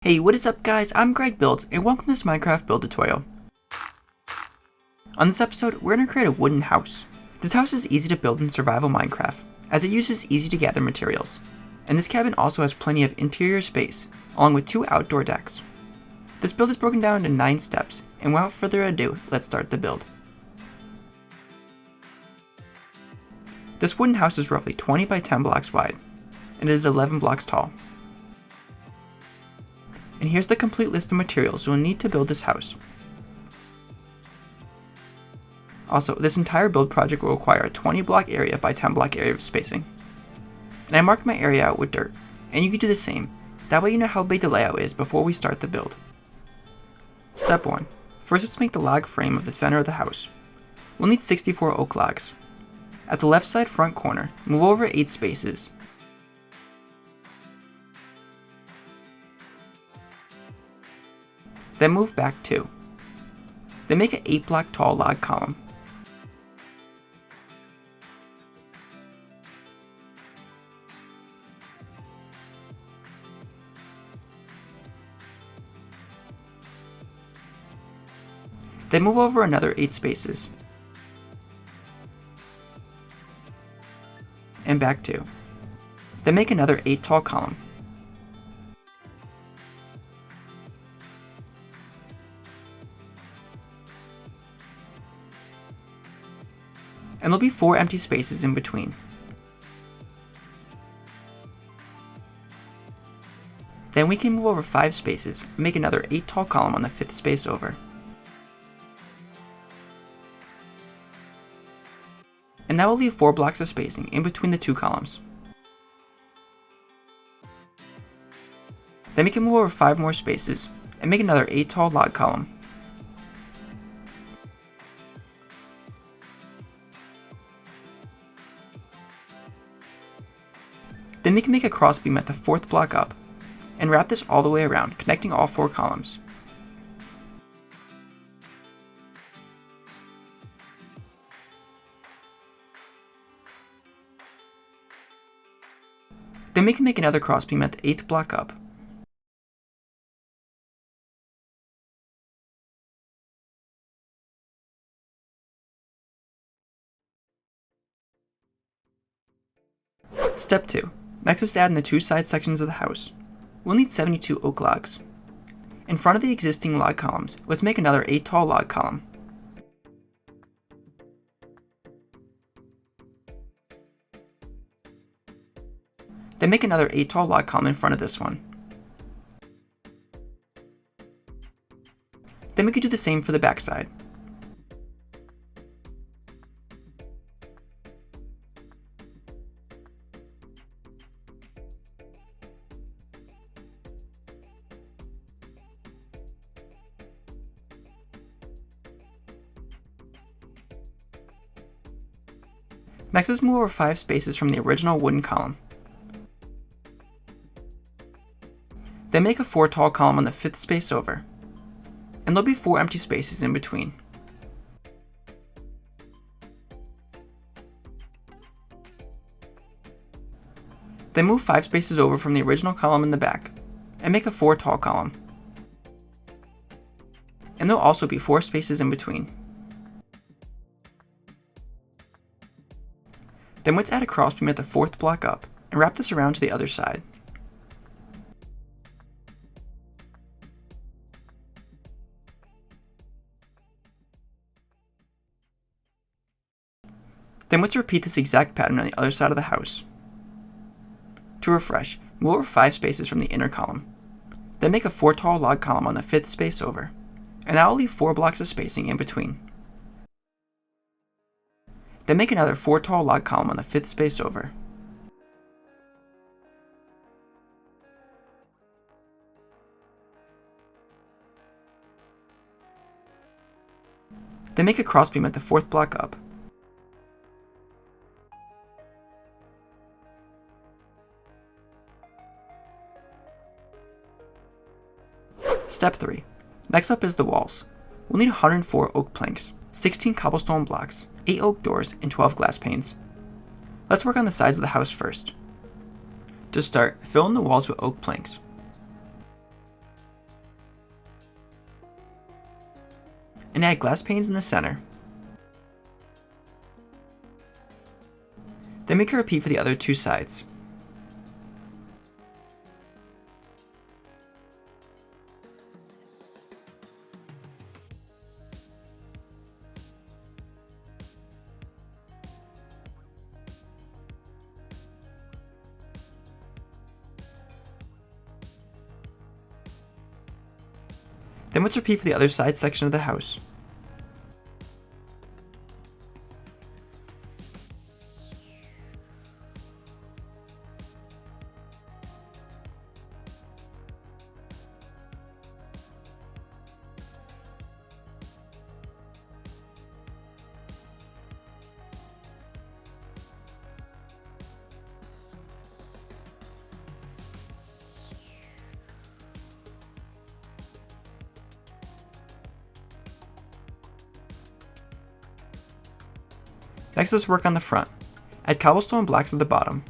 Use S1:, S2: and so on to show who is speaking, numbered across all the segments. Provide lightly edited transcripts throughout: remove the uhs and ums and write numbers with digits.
S1: Hey, what is up guys? I'm Greg Builds, and welcome to this Minecraft build tutorial. On this episode, we're going to create a wooden house. This house is easy to build in survival Minecraft, as it uses easy to gather materials. And this cabin also has plenty of interior space, along with 2 outdoor decks. This build is broken down into 9 steps, and without further ado, let's start the build. This wooden house is roughly 20 by 10 blocks wide, and it is 11 blocks tall. And here's the complete list of materials you'll need to build this house. Also, this entire build project will require a 20 block area by 10 block area of spacing. And I marked my area out with dirt, and you can do the same, that way you know how big the layout is before we start the build. Step 1. First, let's make the log frame of the center of the house. We'll need 64 oak logs. At the left side front corner, move over 8 spaces. Then move back 2. Then make an 8 block tall log column. Then move over another 8 spaces. And back 2. Then make another 8 tall column. And there'll be 4 empty spaces in between. Then we can move over 5 spaces and make another 8 tall column on the 5th space over. And that will leave 4 blocks of spacing in between the 2 columns. Then we can move over 5 more spaces and make another 8 tall log column. Then we can make a crossbeam at the 4th block up, and wrap this all the way around, connecting all 4 columns. Then we can make another crossbeam at the 8th block up. Step 2. Next, let's add in the 2 side sections of the house. We'll need 72 oak logs. In front of the existing log columns, let's make another 8 tall log column. Then make another 8 tall log column in front of this one. Then we could do the same for the back side. Next, let's move over 5 spaces from the original wooden column. Then make a 4 tall column on the 5th space over, and there'll be 4 empty spaces in between. Then move 5 spaces over from the original column in the back, and make a 4 tall column. And there'll also be 4 spaces in between. Then let's add a crossbeam at the 4th block up, and wrap this around to the other side. Then let's repeat this exact pattern on the other side of the house. To refresh, move over 5 spaces from the inner column. Then make a 4 tall log column on the 5th space over, and that will leave 4 blocks of spacing in between. Then make another 4 tall log column on the 5th space over. Then make a crossbeam at the 4th block up. Step 3. Next up is the walls. We'll need 104 oak planks, 16 cobblestone blocks, 8 oak doors, and 12 glass panes. Let's work on the sides of the house first. To start, fill in the walls with oak planks. and add glass panes in the center. Then make a repeat for the other two sides. Then let's repeat for the other side section of the house. Next, let's work on the front. Add cobblestone blocks at the bottom.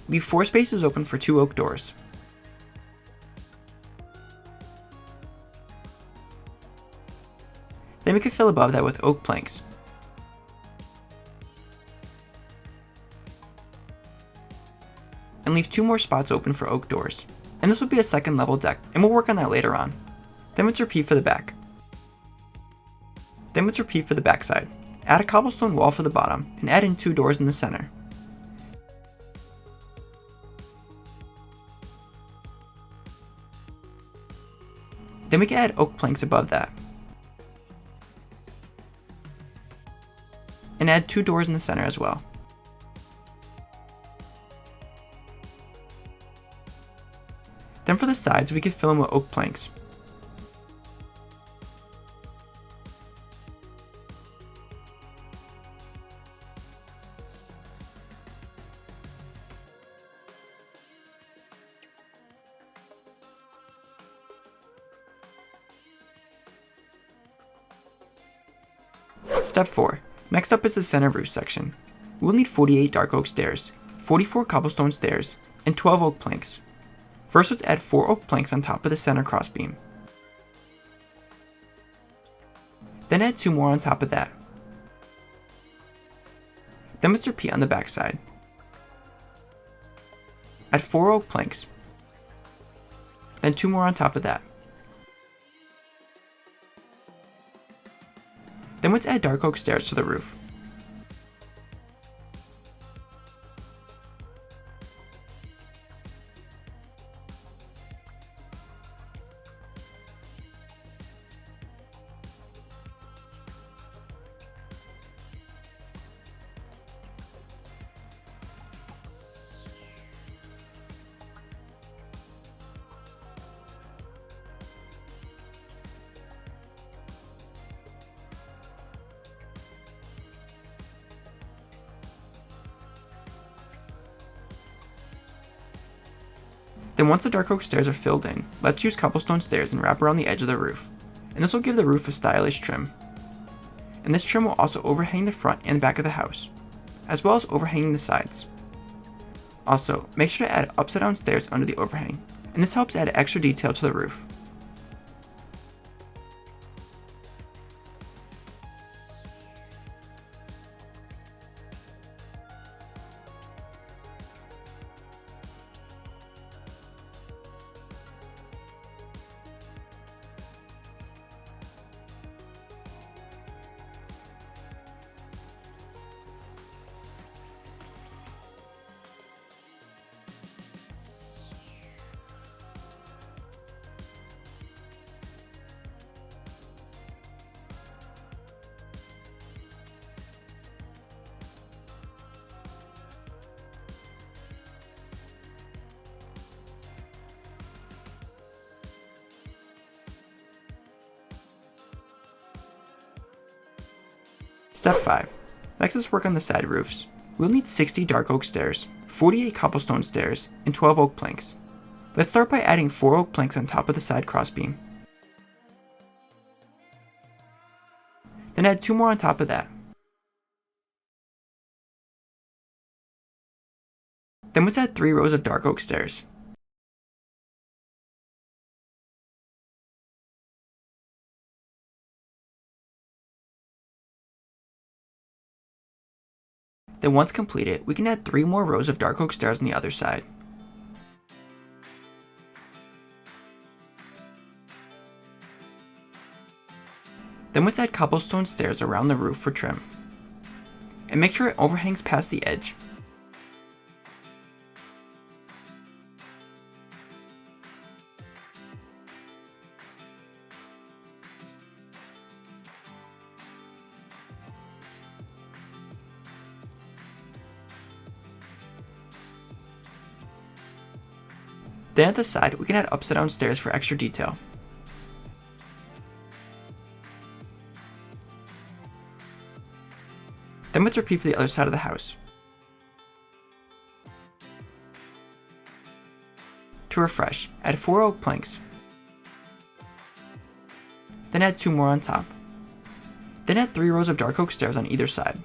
S1: Leave 4 spaces open for 2 oak doors. Then we can fill above that with oak planks. And leave 2 more spots open for oak doors. And this will be a second level deck, and we'll work on that later on. Then let's repeat for the back. Then let's repeat for the back side. Add a cobblestone wall for the bottom, and add in 2 doors in the center. Then we can add oak planks above that. And add 2 doors in the center as well. Then for the sides, we can fill them with oak planks. Step 4. Next up is the center roof section. We'll need 48 dark oak stairs, 44 cobblestone stairs, and 12 oak planks. First, let's add 4 oak planks on top of the center crossbeam. Then add 2 more on top of that. Then let's repeat on the back side. Add 4 oak planks. Then 2 more on top of that. Then let's add dark oak stairs to the roof. Then once the dark oak stairs are filled in, let's use cobblestone stairs and wrap around the edge of the roof. And this will give the roof a stylish trim. And this trim will also overhang the front and back of the house, as well as overhanging the sides. Also, make sure to add upside down stairs under the overhang, and this helps add extra detail to the roof. Step 5. Next, let's work on the side roofs. We'll need 60 dark oak stairs, 48 cobblestone stairs, and 12 oak planks. Let's start by adding 4 oak planks on top of the side crossbeam. Then add 2 more on top of that. Then let's add 3 rows of dark oak stairs. Then once completed, we can add 3 more rows of dark oak stairs on the other side. Then let's add cobblestone stairs around the roof for trim. And make sure it overhangs past the edge. Then at the side, we can add upside down stairs for extra detail. Then let's repeat for the other side of the house. To refresh, add 4 oak planks. Then add 2 more on top. Then add 3 rows of dark oak stairs on either side.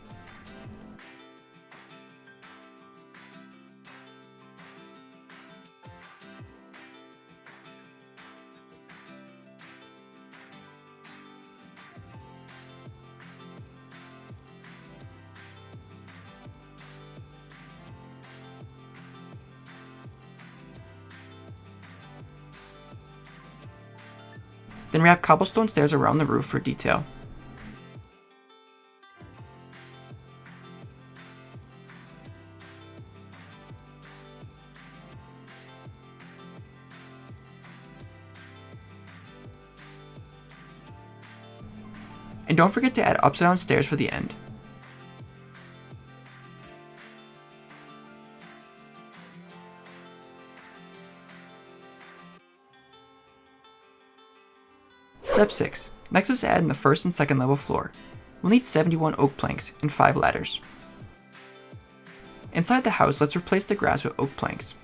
S1: Then wrap cobblestone stairs around the roof for detail. And don't forget to add upside down stairs for the end. Step 6. Next, let's add in the first and second level floor. We'll need 71 oak planks and 5 ladders. Inside the house, let's replace the grass with oak planks.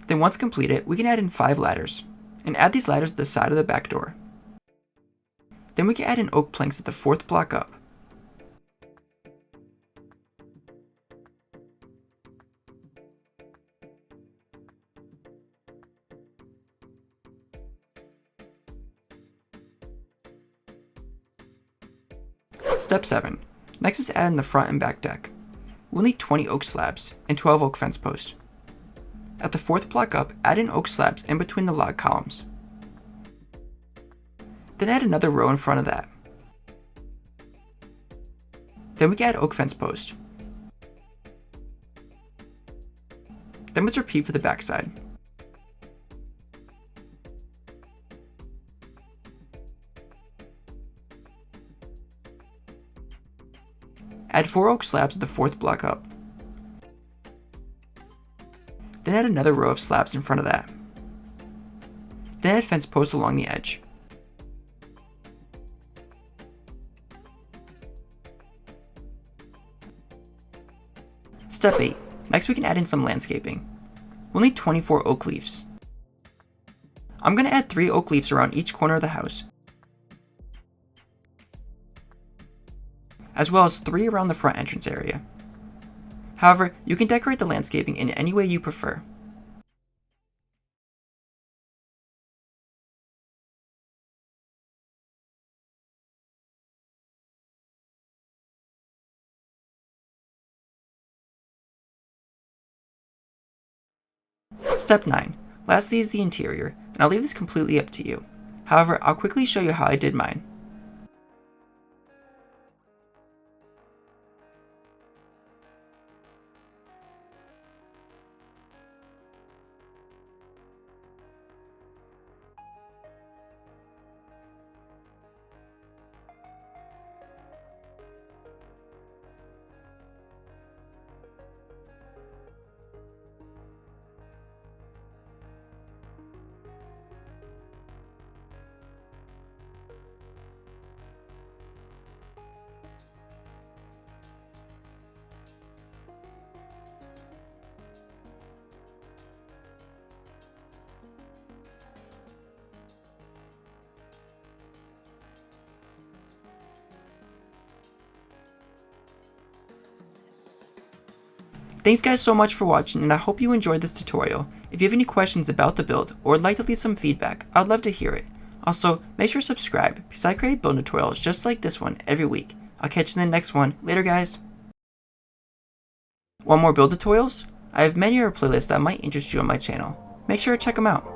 S1: Then once completed, we can add in 5 ladders, and add these ladders to the side of the back door. Then we can add in oak planks at the 4th block up. Step 7. Next is add in the front and back deck. We'll need 20 oak slabs and 12 oak fence posts. At the 4th block up, add in oak slabs in between the log columns. Then add another row in front of that. Then we can add oak fence post. Then let's repeat for the back side. Add 4 oak slabs at the 4th block up. Then add another row of slabs in front of that. Then add fence posts along the edge. Step 8. Next we can add in some landscaping. We'll need 24 oak leaves. I'm going to add 3 oak leaves around each corner of the house, as well as 3 around the front entrance area. However, you can decorate the landscaping in any way you prefer. Step 9. Lastly is the interior, and I'll leave this completely up to you. However, I'll quickly show you how I did mine. Thanks guys so much for watching, and I hope you enjoyed this tutorial. If you have any questions about the build, or would like to leave some feedback, I'd love to hear it. Also, make sure to subscribe, because I create build tutorials just like this one every week. I'll catch you in the next one. Later guys! Want more build tutorials? I have many other playlists that might interest you on my channel. Make sure to check them out.